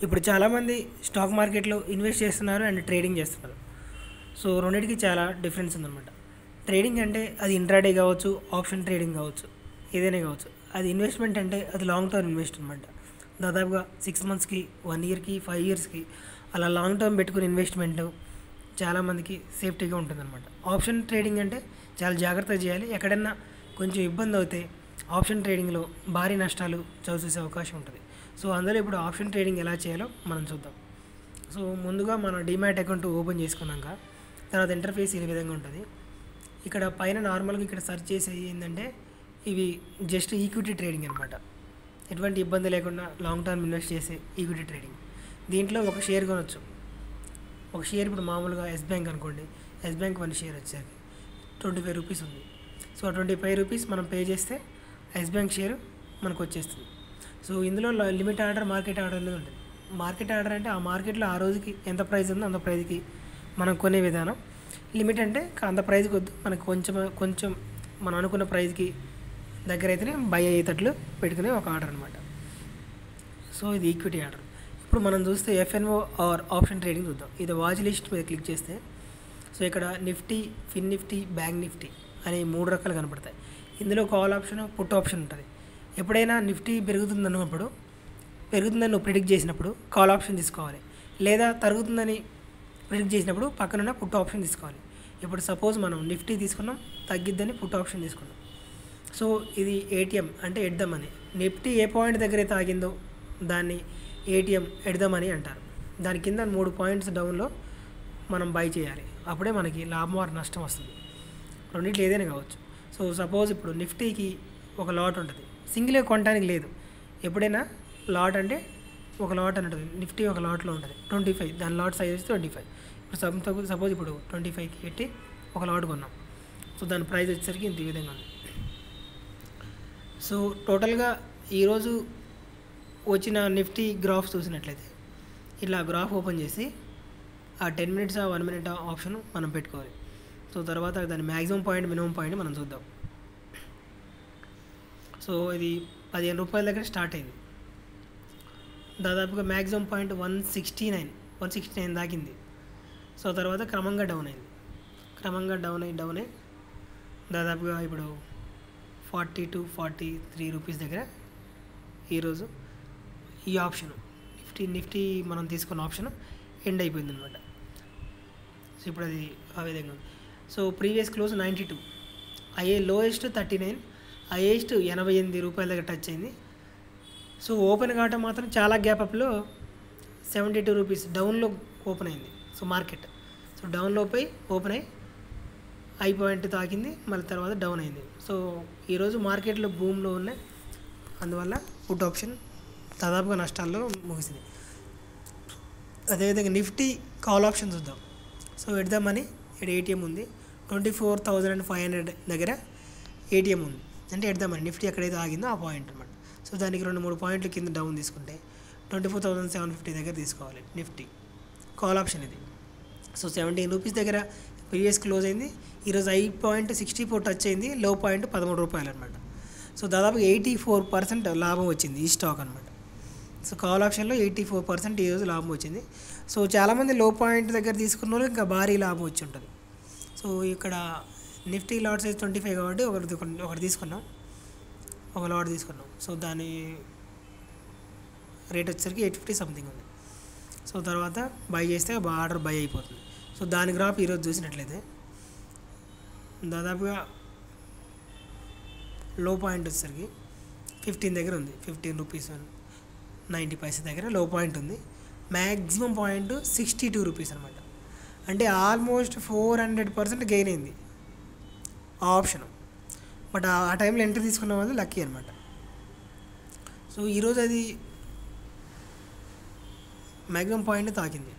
ఇప్పుడు చాలామంది స్టాక్ మార్కెట్లో ఇన్వెస్ట్ చేస్తున్నారు అండ్ ట్రేడింగ్ చేస్తున్నారు. సో రెండింటికి చాలా డిఫరెన్స్ ఉందన్నమాట. ట్రేడింగ్ అంటే అది ఇంట్రాడే కావచ్చు, ఆప్షన్ ట్రేడింగ్ కావచ్చు, ఏదైనా కావచ్చు. అది ఇన్వెస్ట్మెంట్ అంటే అది లాంగ్ టర్మ్ ఇన్వెస్ట్ అనమాట. దాదాపుగా 6 మంత్స్కి, 1 ఇయర్కి, 5 ఇయర్స్కి అలా లాంగ్ టర్మ్ పెట్టుకుని ఇన్వెస్ట్మెంట్ చాలామందికి సేఫ్టీగా ఉంటుందన్నమాట. ఆప్షన్ ట్రేడింగ్ అంటే చాలా జాగ్రత్తగా చేయాలి. ఎక్కడన్నా కొంచెం ఇబ్బంది అవుతే ఆప్షన్ ట్రేడింగ్లో భారీ నష్టాలు చవిచూసే అవకాశం ఉంటుంది. సో అందులో ఇప్పుడు ఆప్షన్ ట్రేడింగ్ ఎలా చేయాలో మనం చూద్దాం. సో ముందుగా మనం డిమాట్ అకౌంట్ ఓపెన్ చేసుకున్నాక తర్వాత ఇంటర్ఫేస్ ఈ విధంగా ఉంటుంది. ఇక్కడ పైన నార్మల్గా ఇక్కడ సెర్చ్ చేసేది ఏంటంటే ఇవి జస్ట్ ఈక్విటీ ట్రేడింగ్ అనమాట. ఎటువంటి ఇబ్బంది లేకుండా లాంగ్ టర్మ్ ఇన్వెస్ట్ చేసే ఈక్విటీ ట్రేడింగ్. దీంట్లో ఒక షేర్ కొనవచ్చు. ఒక షేర్ ఇప్పుడు మామూలుగా ఎస్ బ్యాంక్ అనుకోండి, ఎస్ బ్యాంక్ 1 షేర్ వచ్చేసరికి 25 రూపీస్ ఉంది. సో 25 రూపీస్ మనం పే చేస్తే ఎస్ బ్యాంక్ షేర్ మనకు వచ్చేస్తుంది. సో ఇందులో లిమిట్ ఆర్డర్, మార్కెట్ ఆర్డర్ అనేది ఉంటుంది. మార్కెట్ ఆర్డర్ అంటే ఆ మార్కెట్లో ఆ రోజుకి ఎంత ప్రైస్ ఉందో అంత ప్రైస్కి మనం కొనే విధానం. లిమిట్ అంటే అంత ప్రైస్కి వద్దు, మనకు కొంచెం మనం అనుకున్న ప్రైస్కి దగ్గర అయితేనే బై అయ్యేటట్లు పెట్టుకునే ఒక ఆర్డర్ అనమాట. సో ఇది ఈక్విటీ ఆర్డర్. ఇప్పుడు మనం చూస్తే ఎఫ్ఎన్ఓ ఆర్ ఆప్షన్ ట్రేడింగ్ చూద్దాం. ఇది వాచ్ లిస్ట్ మీద క్లిక్ చేస్తే సో ఇక్కడ నిఫ్టీ, ఫిన్ నిఫ్టీ, బ్యాంక్ నిఫ్టీ అనే 3 రకాలు కనపడతాయి. ఇందులో కాల్ ఆప్షన్, పుట్ ఆప్షన్ ఉంటుంది. ఎప్పుడైనా నిఫ్టీ పెరుగుతుందని నువ్వు ప్రిడిక్ట్ చేసినప్పుడు కాల్ ఆప్షన్ తీసుకోవాలి. లేదా తరుగుతుందని ప్రిడిక్ట్ చేసినప్పుడు పక్కనున్న పుట్ ఆప్షన్ తీసుకోవాలి. ఇప్పుడు సపోజ్ మనం నిఫ్టీ తీసుకున్నాం, తగ్గిద్దని పుట్ ఆప్షన్ తీసుకున్నాం. సో ఇది ఏటీఎం అంటే at the money. Nifty A point దగ్గర అయితే ఆగిందో దాన్ని ఏటీఎం ఎట్ ద మనీ అంటారు. దాని కింద 3 పాయింట్స్ డౌన్లో మనం బై చేయాలి. అప్పుడే మనకి లాభం ఆర్ నష్టం వస్తుంది. రెండింటిలో ఏదైనా కావచ్చు. సో సపోజ్ ఇప్పుడు నిఫ్టీకి ఒక లాట్ ఉంటుంది, సింగిల్గా కొనడానికి లేదు. ఎప్పుడైనా లాట్ అంటే ఒక లాట్ అని ఉంటుంది. నిఫ్టీ ఒక లాట్లో ఉంటుంది 25, దాని లాట్ సైజ్ వచ్చి 25. ఇప్పుడు సపోజ్ ఇప్పుడు 25కి పెట్టి ఒక లాట్ కొన్నాం. సో దాని ప్రైస్ వచ్చేసరికి ఇంత ఈ విధంగా ఉంది. సో టోటల్గా ఈరోజు వచ్చిన నిఫ్టీ గ్రాఫ్ చూసినట్లయితే ఇలా గ్రాఫ్ ఓపెన్ చేసి ఆ 10 మినిట్స్ 1 మినిట్ ఆప్షన్ మనం పెట్టుకోవాలి. సో తర్వాత దాని మ్యాక్సిమం పాయింట్, మినిమం పాయింట్ మనం చూద్దాం. సో ఇది 15 రూపాయల దగ్గర స్టార్ట్ అయింది. దాదాపుగా మ్యాక్సిమం పాయింట్ 169 దాకింది. సో తర్వాత క్రమంగా డౌన్ అయింది. డౌన్ అయ్యి దాదాపుగా ఇప్పుడు 42-43 రూపీస్ దగ్గర ఈరోజు ఈ ఆప్షన్ నిఫ్టీ మనం తీసుకున్న ఆప్షన్ ఎండ్ అయిపోయింది అనమాట. సో ఇప్పుడు అది ఆ విధంగా ఉంది. So previous close 92, lowest 39, highest 88 రూపాయల దగ్గర టచ్ అయింది. సో ఓపెన్ కావటం మాత్రం చాలా గ్యాప్ అప్లో 72 రూపీస్ డౌన్లో ఓపెన్ అయింది. సో మార్కెట్ డౌన్లో ఓపెన్ అయ్యి హై పాయింట్ తాకింది, మళ్ళీ తర్వాత డౌన్ అయింది. సో ఈరోజు మార్కెట్లో బూమ్లో ఉన్నాయి. అందువల్ల పుట్ ఆప్షన్ దాదాపుగా నష్టాల్లో ముగిసింది. అదేవిధంగా నిఫ్టీ కాల్ ఆప్షన్ చూద్దాం. సో ఎట్ ద మనీ ఇక్కడ ఏటీఎం ఉంది. 24,500 దగ్గర ఏటీఎం ఉంది. అంటే ఎట్ ద మనీ నిఫ్టీ ఎక్కడైతే ఆగిందో ఆ పాయింట్ అనమాట. సో దానికి 2-3 పాయింట్లు కింద డౌన్ తీసుకుంటే 24,750 దగ్గర తీసుకోవాలి నిఫ్టీ కాల్ ఆప్షన్ ఇది. సో 17 రూపీస్ దగ్గర ప్రీవియస్ క్లోజ్ అయింది. ఈరోజు 5.64 టచ్ అయింది. లో పాయింట్ 13 రూపాయలు అనమాట. సో దాదాపు 84% లాభం వచ్చింది ఈ స్టాక్ అనమాట. సో కాల్ ఆప్షన్లో 84% ఈరోజు లాభం వచ్చింది. సో చాలామంది లో పాయింట్ దగ్గర తీసుకున్న వాళ్ళు ఇంకా భారీ లాభం వచ్చి ఉంటుంది. సో ఇక్కడ నిఫ్టీ లాట్ సైజ్ 25 కాబట్టి ఒకటి తీసుకున్నాం, ఒక లాట్ తీసుకున్నాం. సో దాని రేట్ వచ్చేసరికి 850 సంథింగ్ ఉంది. సో తర్వాత బై చేస్తే ఆర్డర్ బై అయిపోతుంది. సో దాని గ్రాఫ్ ఈరోజు చూసినట్లయితే దాదాపుగా లో పాయింట్ వచ్చేసరికి 15 దగ్గర ఉంది. 15 రూపీస్ 90 పైసా దగ్గర లో పాయింట్ ఉంది. మ్యాక్సిమం పాయింట్ 62 రూపీస్ అనమాట. అంటే ఆల్మోస్ట్ 400% గెయిన్ అయింది ఆ ఆప్షన్. బట్ ఆ టైంలో ఎంట్రీ తీసుకున్న వాళ్ళు లక్కీ అనమాట. సో ఈరోజు అది మ్యాక్సిమం పాయింట్ తాకింది.